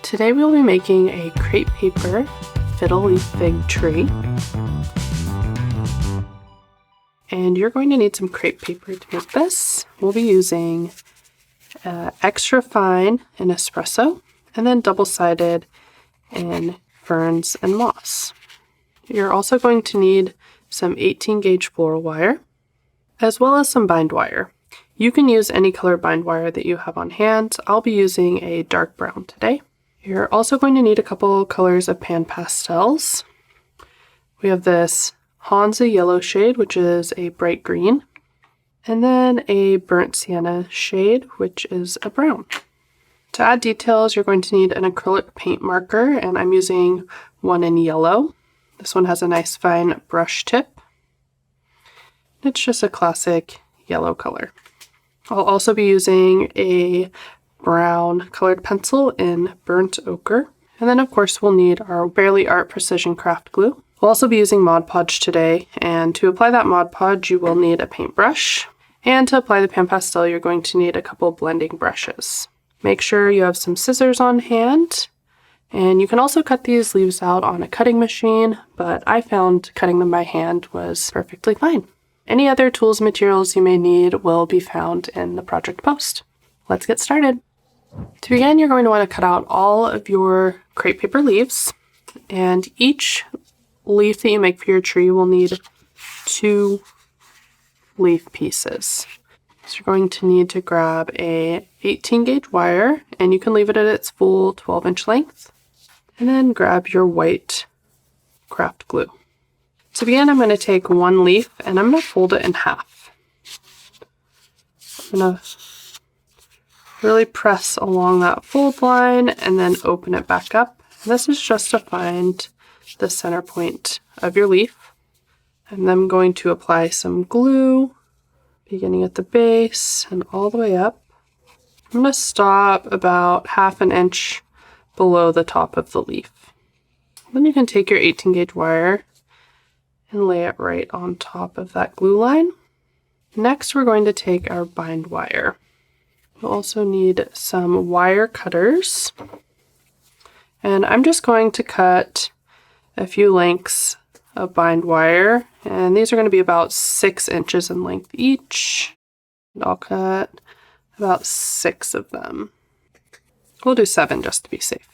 Today we'll be making a crepe paper fiddle leaf fig tree. And you're going to need some crepe paper to make this. We'll be using extra fine in espresso and then double-sided in ferns and moss. You're also going to need some 18 gauge floral wire as well as some bind wire. You can use any color bind wire that you have on hand. I'll be using a dark brown today. You're also going to need a couple colors of pan pastels. We have this Hansa yellow shade, which is a bright green, and then a burnt sienna shade, which is a brown. To add details, you're going to need an acrylic paint marker, and I'm using one in yellow. This one has a nice fine brush tip. It's just a classic yellow color. I'll also be using a brown colored pencil in burnt ochre. And then of course we'll need our Barely Art Precision Craft Glue. We'll also be using Mod Podge today, and to apply that Mod Podge you will need a paintbrush. And to apply the pan pastel you're going to need a couple blending brushes. Make sure you have some scissors on hand, and you can also cut these leaves out on a cutting machine, but I found cutting them by hand was perfectly fine. Any other tools and materials you may need will be found in the project post. Let's get started. To begin, you're going to want to cut out all of your crepe paper leaves, and each leaf that you make for your tree will need 2 leaf pieces. So you're going to need to grab a 18 gauge wire, and you can leave it at its full 12-inch length, and then grab your white craft glue. To begin, I'm going to take one leaf and I'm going to fold it in half. I'm going to really press along that fold line and then open it back up. And this is just to find the center point of your leaf. And then I'm going to apply some glue, beginning at the base and all the way up. I'm going to stop about 1/2 inch below the top of the leaf. Then you can take your 18 gauge wire and lay it right on top of that glue line. Next, we're going to take our bind wire. We'll also need some wire cutters. And I'm just going to cut a few lengths of bind wire, and these are going to be about 6 inches in length each. And I'll cut about 6 of them. We'll do 7 just to be safe.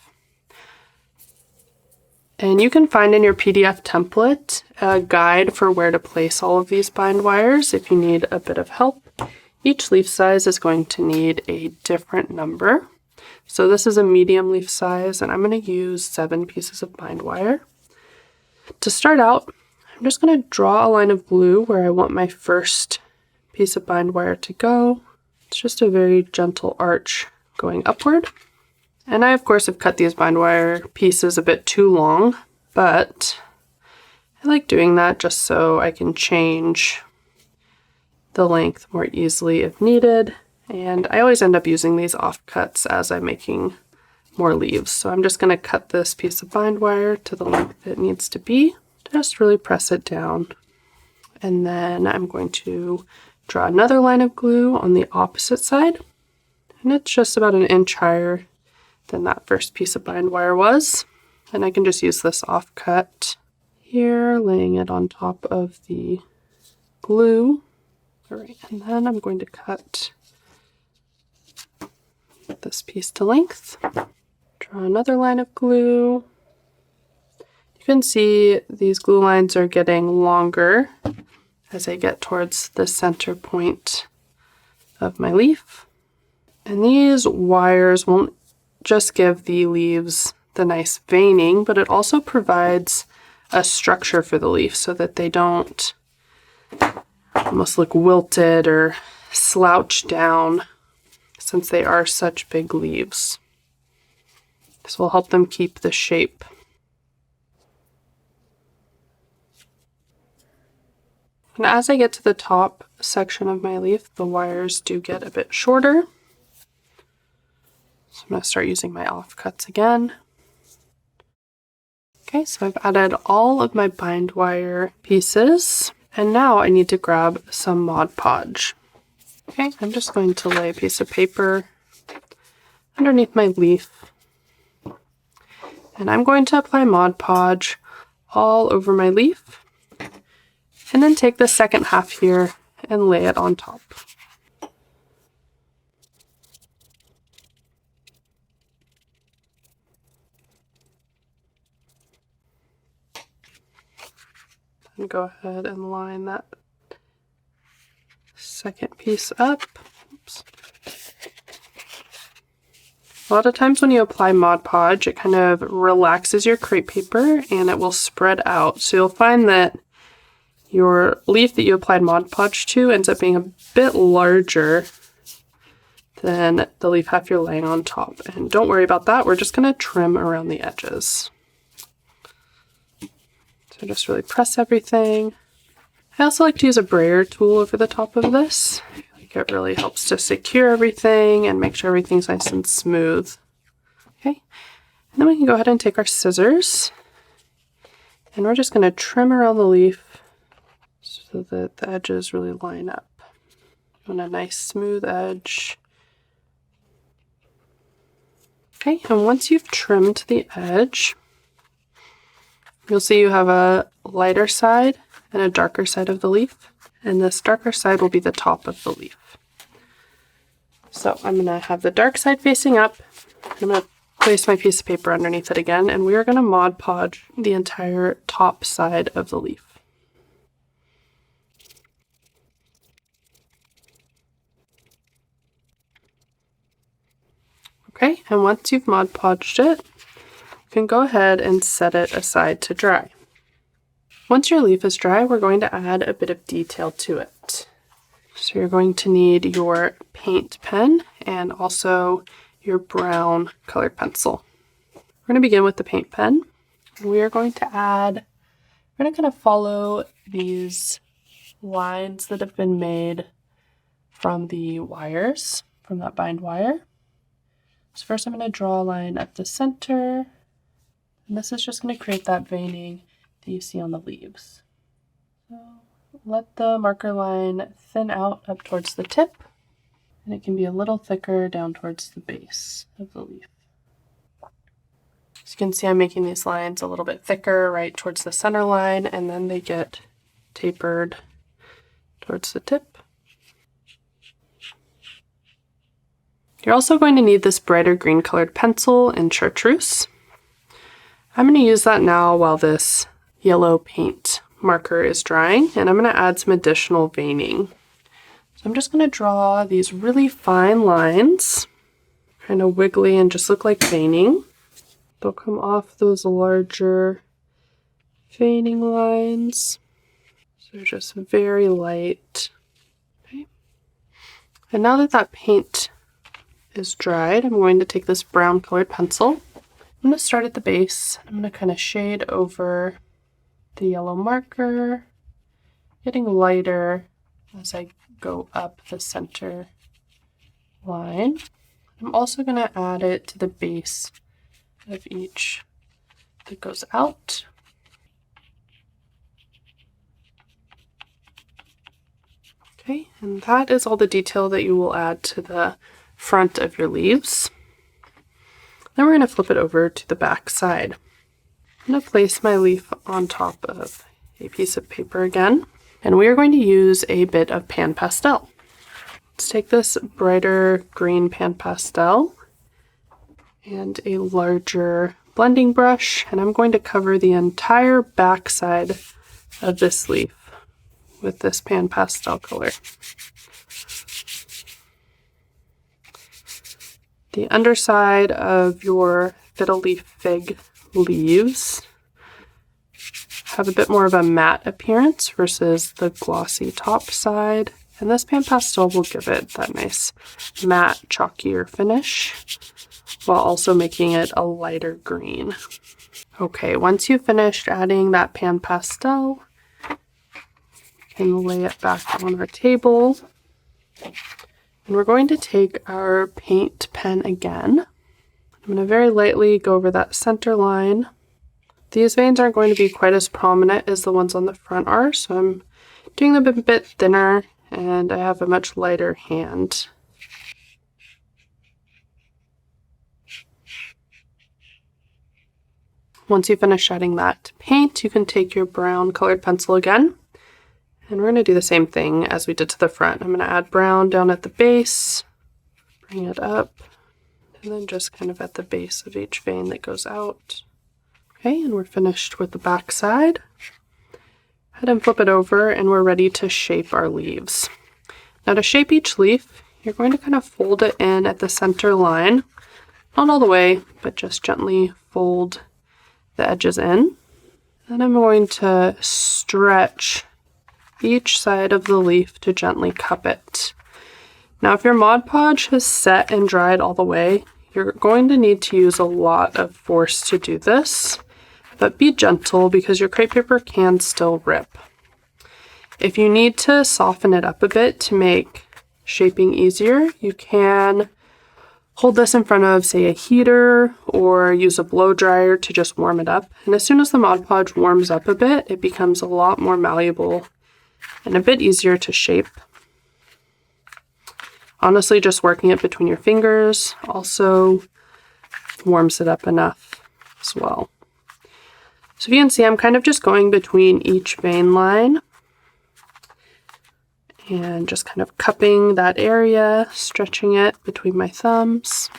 And you can find in your PDF template a guide for where to place all of these bind wires if you need a bit of help. Each leaf size is going to need a different number. So this is a medium leaf size, and I'm going to use 7 pieces of bind wire. To start out, I'm just going to draw a line of glue where I want my first piece of bind wire to go. It's just a very gentle arch going upward. And I, of course, have cut these bind wire pieces a bit too long, but I like doing that just so I can change the length more easily if needed. And I always end up using these offcuts as I'm making more leaves. So I'm just going to cut this piece of bind wire to the length it needs to be. Just really press it down. And then I'm going to draw another line of glue on the opposite side. And it's just about 1 inch higher than that first piece of bind wire was. And I can just use this offcut here, laying it on top of the glue. All right, and then I'm going to cut this piece to length. Draw another line of glue. You can see these glue lines are getting longer as I get towards the center point of my leaf. And these wires won't just give the leaves the nice veining, but it also provides a structure for the leaf so that they don't almost look wilted or slouch down, since they are such big leaves. This will help them keep the shape. And as I get to the top section of my leaf, the wires do get a bit shorter. So I'm going to start using my offcuts again. Okay, so I've added all of my bind wire pieces, and now I need to grab some Mod Podge. Okay, I'm just going to lay a piece of paper underneath my leaf And I'm going to apply Mod Podge all over my leaf, and then take the second half here and lay it on top. And go ahead and line that second piece up. Oops. A lot of times when you apply Mod Podge, it kind of relaxes your crepe paper and it will spread out. So you'll find that your leaf that you applied Mod Podge to ends up being a bit larger than the leaf half you're laying on top. And don't worry about that, we're just going to trim around the edges. So just really press everything. I also like to use a brayer tool over the top of this. I feel like it really helps to secure everything and make sure everything's nice and smooth. Okay, and then we can go ahead and take our scissors and we're just going to trim around the leaf so that the edges really line up. On a nice smooth edge. Okay, and once you've trimmed the edge, you'll see you have a lighter side and a darker side of the leaf, and this darker side will be the top of the leaf. So I'm going to have the dark side facing up. I'm going to place my piece of paper underneath it again, and we are going to Mod Podge the entire top side of the leaf. Okay, and once you've Mod Podged it, you can go ahead and set it aside to dry. Once your leaf is dry, we're going to add a bit of detail to it. So you're going to need your paint pen and also your brown colored pencil. We're going to begin with the paint pen. We are going to add, we're going to kind of follow these lines that have been made from the wires, from that bind wire. So first I'm going to draw a line up the center, and this is just going to create that veining that you see on the leaves. So let the marker line thin out up towards the tip, and it can be a little thicker down towards the base of the leaf. As you can see, I'm making these lines a little bit thicker right towards the center line, and then they get tapered towards the tip. You're also going to need this brighter green colored pencil in chartreuse. I'm going to use that now while this yellow paint marker is drying, and I'm going to add some additional veining. So I'm just going to draw these really fine lines, kind of wiggly and just look like veining. They'll come off those larger veining lines. So they're just very light. Okay. And now that that paint is dried, I'm going to take this brown colored pencil. I'm going to start at the base. I'm going to kind of shade over the yellow marker, getting lighter as I go up the center line. I'm also going to add it to the base of each that goes out. Okay, and that is all the detail that you will add to the front of your leaves. Then we're going to flip it over to the back side. I'm going to place my leaf on top of a piece of paper again, and we are going to use a bit of pan pastel. Let's take this brighter green pan pastel and a larger blending brush, and I'm going to cover the entire back side of this leaf with this pan pastel color. The underside of your fiddle leaf fig leaves have a bit more of a matte appearance versus the glossy top side, and this pan pastel will give it that nice matte, chalkier finish while also making it a lighter green. Okay, once you've finished adding that pan pastel, you can lay it back on our table. And we're going to take our paint pen again. I'm going to very lightly go over that center line. These veins aren't going to be quite as prominent as the ones on the front are, so I'm doing them a bit thinner, and I have a much lighter hand. Once you finish adding that paint, you can take your brown colored pencil again, and we're going to do the same thing as we did to the front. I'm going to add brown down at the base, bring it up, and then just kind of at the base of each vein that goes out. Okay, and we're finished with the back side. Head and flip it over, and we're ready to shape our leaves. Now to shape each leaf, you're going to kind of fold it in at the center line. Not all the way, but just gently fold the edges in. Then I'm going to stretch each side of the leaf to gently cup it. Now if your Mod Podge has set and dried all the way, you're going to need to use a lot of force to do this, but be gentle because your crepe paper can still rip. If you need to soften it up a bit to make shaping easier, you can hold this in front of, say, a heater or use a blow dryer to just warm it up. And as soon as the Mod Podge warms up a bit, it becomes a lot more malleable and a bit easier to shape. Honestly, just working it between your fingers also warms it up enough as well. So if you can see, I'm kind of just going between each vein line and just kind of cupping that area, stretching it between my thumbs.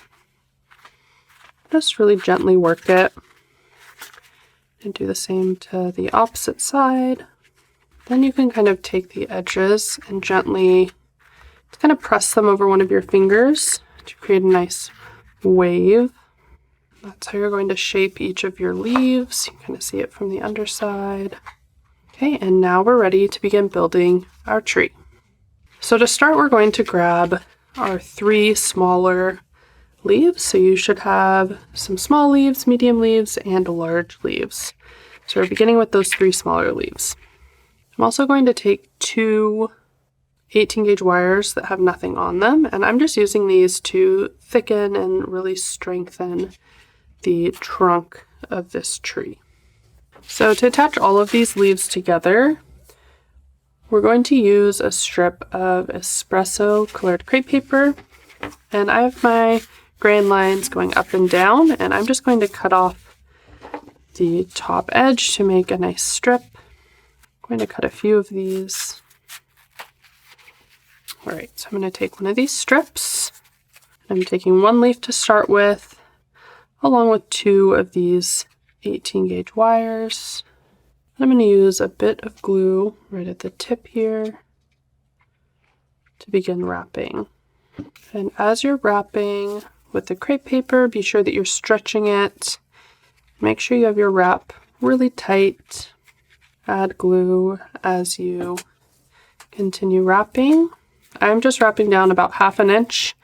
Just really gently work it. And do the same to the opposite side. Then you can kind of take the edges and gently kind of press them over one of your fingers to create a nice wave. That's how you're going to shape each of your leaves. You can kind of see it from the underside. Okay, and now we're ready to begin building our tree. So to start, we're going to grab our 3 smaller leaves. So you should have some small leaves, medium leaves, and large leaves. So we're beginning with those 3 smaller leaves. I'm also going to take 2 18 gauge wires that have nothing on them, and I'm just using these to thicken and really strengthen the trunk of this tree. So to attach all of these leaves together, we're going to use a strip of espresso colored crepe paper, and I have my grain lines going up and down, and I'm just going to cut off the top edge to make a nice strip. I'm going to cut a few of these. All right, so I'm going to take one of these strips. I'm taking 1 leaf to start with, along with 2 of these 18 gauge wires. I'm going to use a bit of glue right at the tip here to begin wrapping. And as you're wrapping with the crepe paper, be sure that you're stretching it. Make sure you have your wrap really tight. Add glue as you continue wrapping. I'm just wrapping down about 1/2 inch.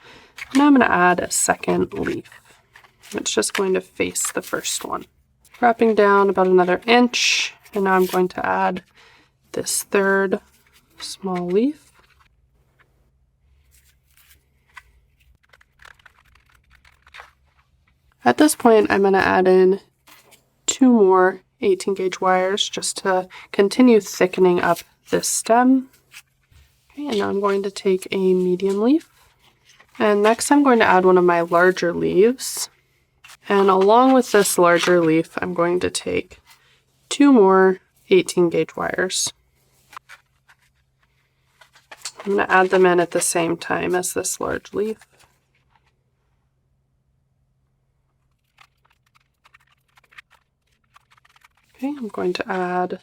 Now I'm going to add a second leaf. It's just going to face the first one. Wrapping down about another inch. And now I'm going to add this 3rd small leaf. At this point, I'm going to add in 2 more 18 gauge wires just to continue thickening up this stem. Okay, and now I'm going to take a medium leaf. And next I'm going to add one of my larger leaves. And along with this larger leaf, I'm going to take 2 more 18 gauge wires. I'm going to add them in at the same time as this large leaf. Okay, I'm going to add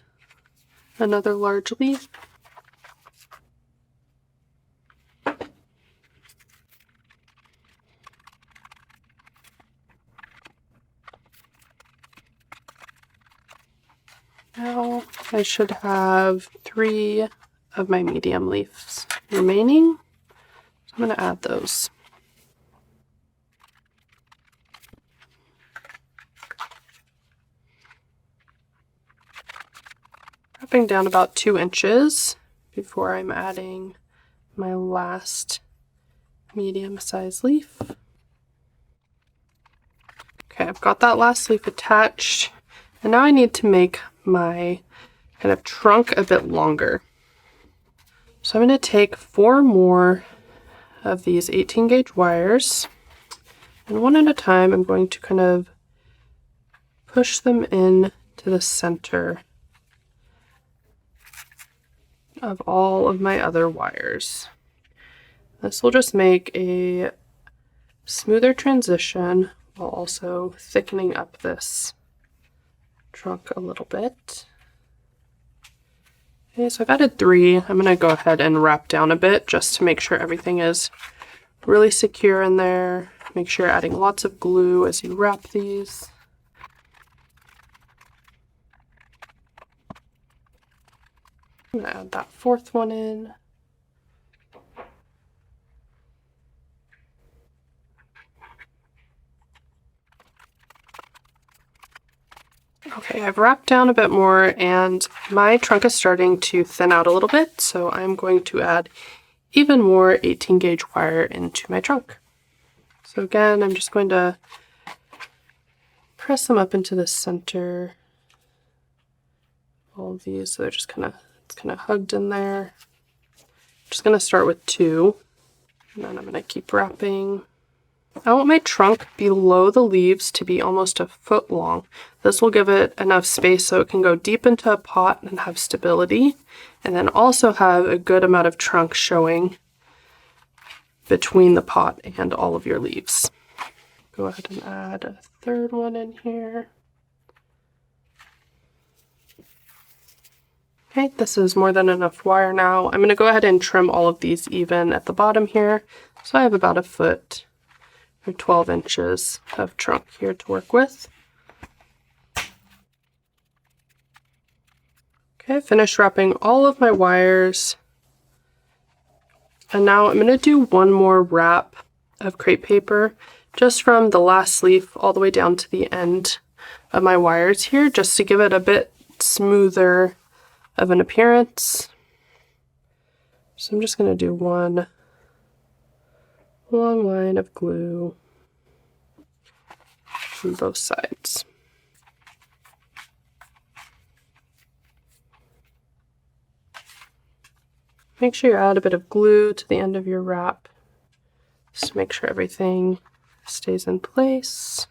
another large leaf. Now I should have 3 of my medium leaves remaining. So I'm going to add those. Wrapping down about 2 inches before I'm adding my last medium-sized leaf. Okay, I've got that last leaf attached, and now I need to make my kind of trunk a bit longer. So I'm going to take 4 more of these 18 gauge wires, and one at a time I'm going to kind of push them in to the center of all of my other wires. This will just make a smoother transition while also thickening up this trunk a little bit. Okay, so I've added 3. I'm going to go ahead and wrap down a bit just to make sure everything is really secure in there. Make sure you're adding lots of glue as you wrap these. I'm going to add that 4th one in. Okay, I've wrapped down a bit more and my trunk is starting to thin out a little bit, so I'm going to add even more 18 gauge wire into my trunk. So again, I'm just going to press them up into the center. All of these, so they're just it's kind of hugged in there. I'm just going to start with 2, and then I'm going to keep wrapping. I want my trunk below the leaves to be almost a foot long. This will give it enough space so it can go deep into a pot and have stability, and then also have a good amount of trunk showing between the pot and all of your leaves. Go ahead and add a 3rd one in here. Okay, this is more than enough wire now. I'm going to go ahead and trim all of these even at the bottom here. So I have about a foot or 12 inches of trunk here to work with. Okay, finished wrapping all of my wires. And now I'm going to do one more wrap of crepe paper just from the last leaf all the way down to the end of my wires here, just to give it a bit smoother of an appearance. So I'm just going to do one long line of glue on both sides. Make sure you add a bit of glue to the end of your wrap, just to make sure everything stays in place.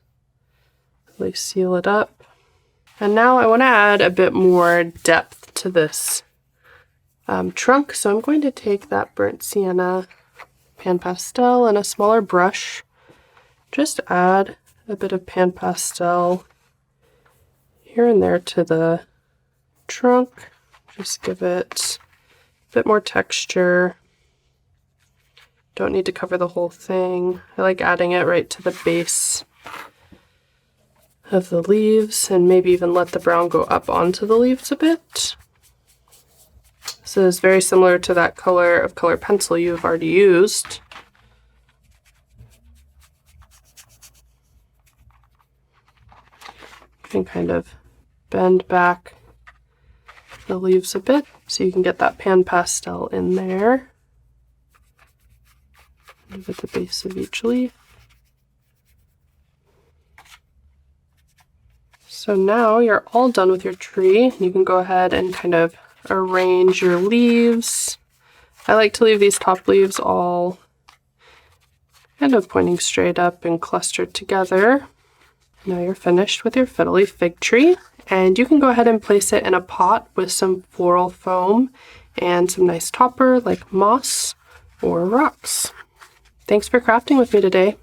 Really seal it up. And now I want to add a bit more depth to this trunk, so I'm going to take that burnt sienna pan pastel and a smaller brush. Just add a bit of pan pastel here and there to the trunk. Just give it a bit more texture. Don't need to cover the whole thing. I like adding it right to the base of the leaves, and maybe even let the brown go up onto the leaves a bit. This is very similar to that color of color pencil you've already used. You can kind of bend back the leaves a bit so you can get that pan pastel in there. At the base of each leaf. So now you're all done with your tree. You can go ahead and kind of arrange your leaves. I like to leave these top leaves all kind of pointing straight up and clustered together. Now you're finished with your fiddle leaf fig tree, and you can go ahead and place it in a pot with some floral foam and some nice topper like moss or rocks. Thanks for crafting with me today.